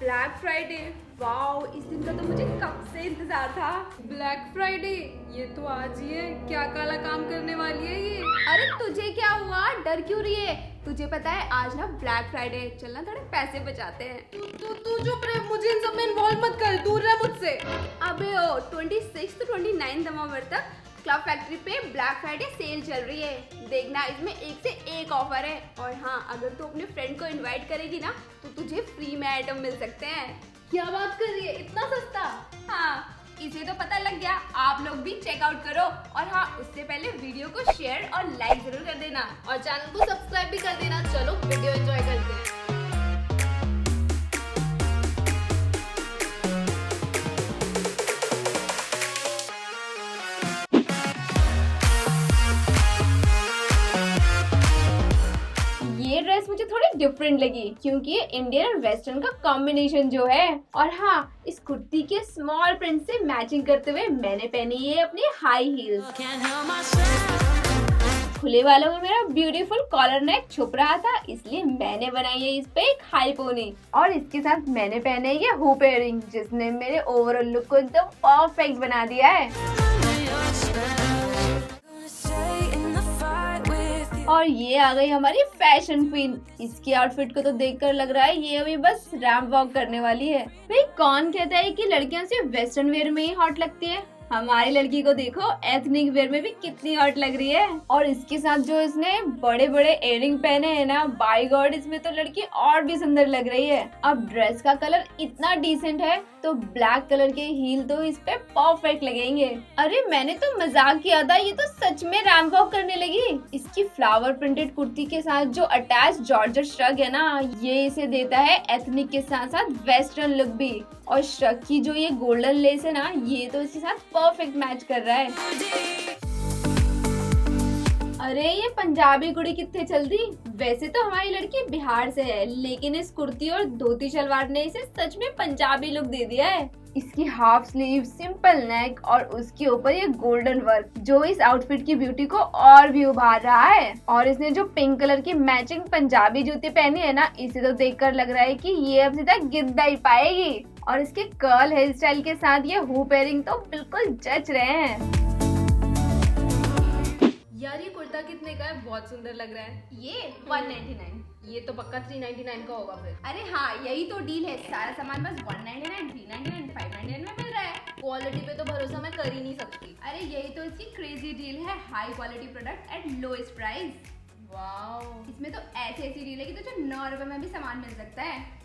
Black Friday, wow, इस दिन का तो मुझे कब से इंतजार था। ब्लैक फ्राइडे, ये तो आज ही है। क्या काला काम करने वाली है ये। अरे तुझे क्या हुआ, डर क्यों रही है? तुझे पता है आज ना ब्लैक फ्राइडे है, चलना थोड़े पैसे बचाते हैं। तू चुप रहे, मुझे इन सब में इन्वॉल्व मत कर, दूर रह मुझसे। अबे ओ 26 to 29 नवंबर तक क्लब फैक्ट्री पे ब्लैक फ्राइडे सेल चल रही है। देखना, इसमें एक से एक ऑफर है। और हाँ, अगर तू अपने फ्रेंड को इनवाइट करेगी ना तो तुझे फ्री में आइटम मिल सकते हैं। क्या बात कर रही है, इतना सस्ता? हाँ, इसे तो पता लग गया। आप लोग भी चेकआउट करो। और हाँ, उससे पहले वीडियो को शेयर और लाइक जरूर कर देना और चैनल को सब्सक्राइब भी कर देना। चलो वीडियो एंजॉय करते हैं। ये ड्रेस मुझे थोड़ी डिफरेंट लगी क्योंकि ये इंडियन और वेस्टर्न का कॉम्बिनेशन जो है। और हाँ, इस कुर्ती के स्मॉल प्रिंट से मैचिंग करते हुए मैंने पहनी है अपनी हाई हील्स। खुले वालों में मेरा ब्यूटीफुल कॉलर नेक छुप रहा था, इसलिए मैंने बनाई है इस पे एक हाई पोनी। और इसके साथ मैंने पहने ये हुप इयररिंग, जिसने मेरे ओवरऑल लुक को एकदम परफेक्ट बना दिया है। और ये आ गई हमारी फैशन क्वीन। इसकी आउटफिट को तो देखकर लग रहा है ये अभी बस रैंप वॉक करने वाली है। भाई कौन कहता है कि लड़कियां सिर्फ वेस्टर्न वेयर में ही हॉट लगती है? हमारी लड़की को देखो, एथनिक वेयर में भी कितनी हॉट लग रही है। और इसके साथ जो इसने बड़े बड़े इयररिंग पहने हैं ना, बाय गॉड, इसमें तो लड़की और भी सुंदर लग रही है। अब ड्रेस का कलर इतना डिसेंट है तो ब्लैक कलर के हील तो इस पे परफेक्ट लगेंगे। अरे मैंने तो मजाक किया था, ये तो सच में रैंप वॉक करने लगी। इसकी फ्लावर प्रिंटेड कुर्ती के साथ जो अटैच जॉर्जेट श्रग है ना, ये इसे देता है एथनिक के साथ साथ वेस्टर्न लुक भी। और श्रग की जो ये गोल्डन लेस है ना, ये तो इसके साथ परफेक्ट मैच कर रहा है। अरे ये पंजाबी कुड़ी कितने चल दी। वैसे तो हमारी लड़की बिहार से है, लेकिन इस कुर्ती और धोती शलवार ने इसे सच में पंजाबी लुक दे दिया है। इसकी हाफ स्लीव, सिंपल नेक और उसके ऊपर ये गोल्डन वर्क जो इस आउटफिट की ब्यूटी को और भी उभार रहा है। और इसने जो पिंक कलर की मैचिंग पंजाबी जूती पहनी है ना, इसे तो देखकर लग रहा है कि ये अब सीधा गिद्दा ही पाएगी। और इसके कर्ल हेयर स्टाइल के साथ ये हुप इयररिंग तो बिल्कुल जच रहे हैं। यार ये कुर्ता कितने का है? बहुत सुंदर लग रहा है। ये 199। ये तो पक्का 399 का होगा फिर। अरे हाँ, यही तो डील है। सारा सामान बस 199, 399, 599 में मिल रहा है। क्वालिटी पे तो भरोसा मैं कर ही नहीं सकती। अरे यही तो इसकी क्रेजी डील है, high quality product at lowest price. Wow, इसमें तो ऐसी डील है कि तुझे 9 रुपए में भी सामान मिल सकता है।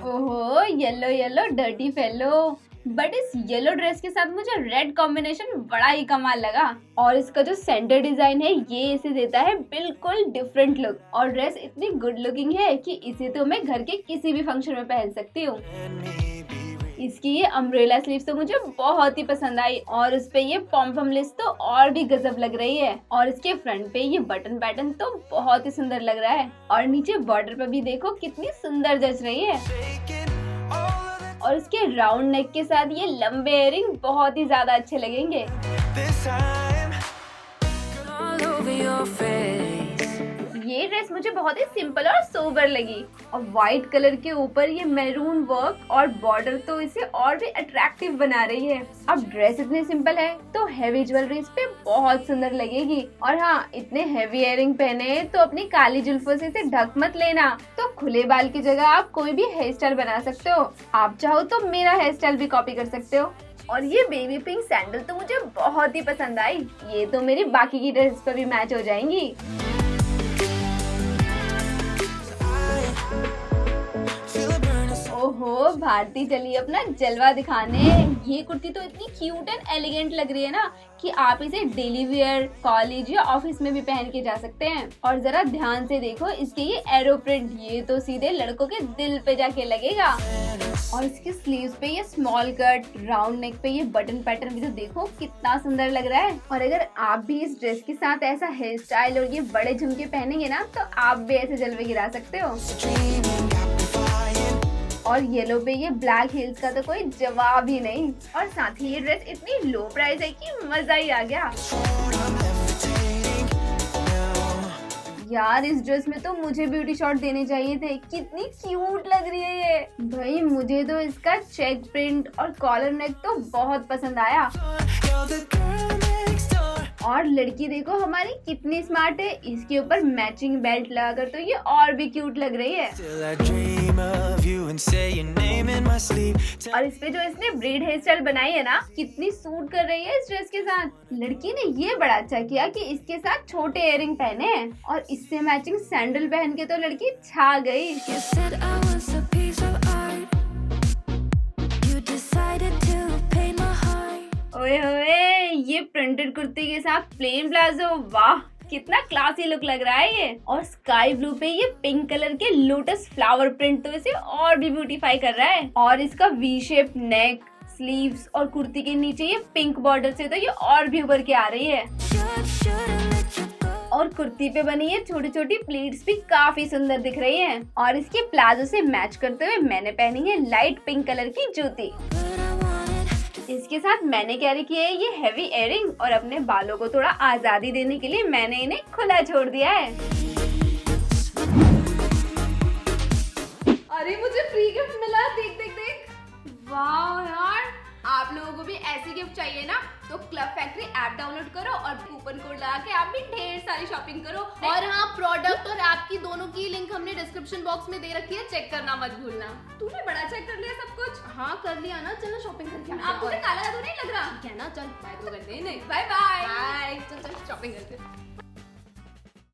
ओहो, yellow yellow dirty fellow. But इस येलो ड्रेस के साथ मुझे रेड कॉम्बिनेशन बड़ा ही कमाल लगा। और इसका जो सेंटर डिजाइन है, ये इसे देता है बिल्कुल डिफरेंट लुक। और ड्रेस इतनी गुड लुकिंग है कि इसे तो मैं घर के किसी भी फंक्शन में पहन सकती हूँ। इसकी ये अम्ब्रेला स्लीव्स तो मुझे बहुत ही पसंद आई। और उस पे ये पॉम लेस तो और भी गजब लग रही है। और इसके फ्रंट पे ये बटन पैटर्न तो बहुत ही सुंदर लग रहा है। और नीचे बॉर्डर पे भी देखो कितनी सुंदर जच रही है। और इसके राउंड नेक के साथ ये लंबे इयररिंग बहुत ही ज्यादा अच्छे लगेंगे। ये ड्रेस मुझे बहुत ही सिंपल और सोबर लगी। और व्हाइट कलर के ऊपर ये मैरून वर्क और बॉर्डर तो इसे और भी अट्रैक्टिव बना रही है। अब ड्रेस इतनी सिंपल है तो हैवी ज्वेलरी इस पे बहुत सुंदर लगेगी। और हाँ, इतने हैवी इयररिंग पहने तो अपनी काली जुल्फों से इसे ढक मत लेना। तो खुले बाल की जगह आप कोई भी हेयर स्टाइल बना सकते हो। आप चाहो तो मेरा हेयर स्टाइल भी कॉपी कर सकते हो। और ये बेबी पिंक सैंडल तो मुझे बहुत ही पसंद आई। ये तो मेरी बाकी की ड्रेस पर भी मैच हो जाएंगी। ओहो, भारती चली अपना जलवा दिखाने। ये कुर्ती तो इतनी क्यूट एंड एलिगेंट लग रही है ना कि आप इसे डेली वेयर, कॉलेज या ऑफिस में भी पहन के जा सकते हैं। और जरा ध्यान से देखो इसके ये एरो प्रिंट, ये तो सीधे लड़कों के दिल पे जाके लगेगा। और इसके स्लीव्स पे ये स्मॉल कट, राउंड नेक पे ये बटन पैटर्न भी तो देखो कितना सुंदर लग रहा है। और अगर आप भी इस ड्रेस के साथ ऐसा हेयर स्टाइल और ये बड़े झुमके पहनेंगे ना, तो आप भी ऐसे जलवे गिरा सकते हो। और येलो पे ये ब्लैक हील्स का तो कोई जवाब ही नहीं। और साथ ही ये ड्रेस इतनी लो प्राइस है कि मजा ही आ गया। यार इस ड्रेस में तो मुझे ब्यूटी शॉट देने चाहिए थे, कितनी क्यूट लग रही है ये। भाई मुझे तो इसका चेक प्रिंट और कॉलर नेक तो बहुत पसंद आया। और लड़की देखो हमारी कितनी स्मार्ट है, इसके ऊपर मैचिंग बेल्ट लगाकर तो ये और भी क्यूट लग रही है। और इस पे जो इसने ब्रेड हेयर स्टाइल बनाई है ना, कितनी सूट कर रही है इस ड्रेस के साथ। लड़की ने ये बड़ा अच्छा किया कि इसके साथ छोटे इयररिंग पहने हैं और इससे मैचिंग सैंडल पहन के तो लड़की छा गई। ओए होए, ये प्रिंटेड कुर्ती के साथ प्लेन प्लाजो, वाह कितना क्लासी लुक लग रहा है ये। और स्काई ब्लू पे ये पिंक कलर के लोटस फ्लावर प्रिंट तो इसे और भी ब्यूटीफाई कर रहा है। और इसका वी शेप नेक, स्लीव्स और कुर्ती के नीचे ये पिंक बॉर्डर से तो ये और भी उभर के आ रही है। और कुर्ती पे बनी ये छोटी छोटी प्लीट्स भी काफी सुंदर दिख रही हैं। और इसके प्लाजो से मैच करते हुए मैंने पहनी है लाइट पिंक कलर की जूती। इसके साथ मैंने कैरी किया है ये हैवी इयररिंग और अपने बालों को थोड़ा आजादी देने के लिए मैंने इन्हें खुला छोड़ दिया है। अरे मुझे फ्री गिफ्ट मिला, देख देख देख, वाह यार। आप लोगों को भी ऐसी गिफ्ट चाहिए ना, तो क्लब फैक्ट्री ऐप डाउनलोड करो और कूपन कोड लगा के आप भी ढेर सारी शॉपिंग करो। और हाँ, प्रोडक्ट और ऐप की दोनों की लिंक हमने डिस्क्रिप्शन बॉक्स में दे रखी है, चेक करना मत भूलना। तूने बड़ा चेक कर लिया सब कुछ? हाँ कर लिया ना, चलो शॉपिंग करके आप तुझे काला तो नहीं लग रहा? क्या ना, चल बाय तो कर दे। नहीं, बाय बाय। बाय, चल चल शॉपिंग करते।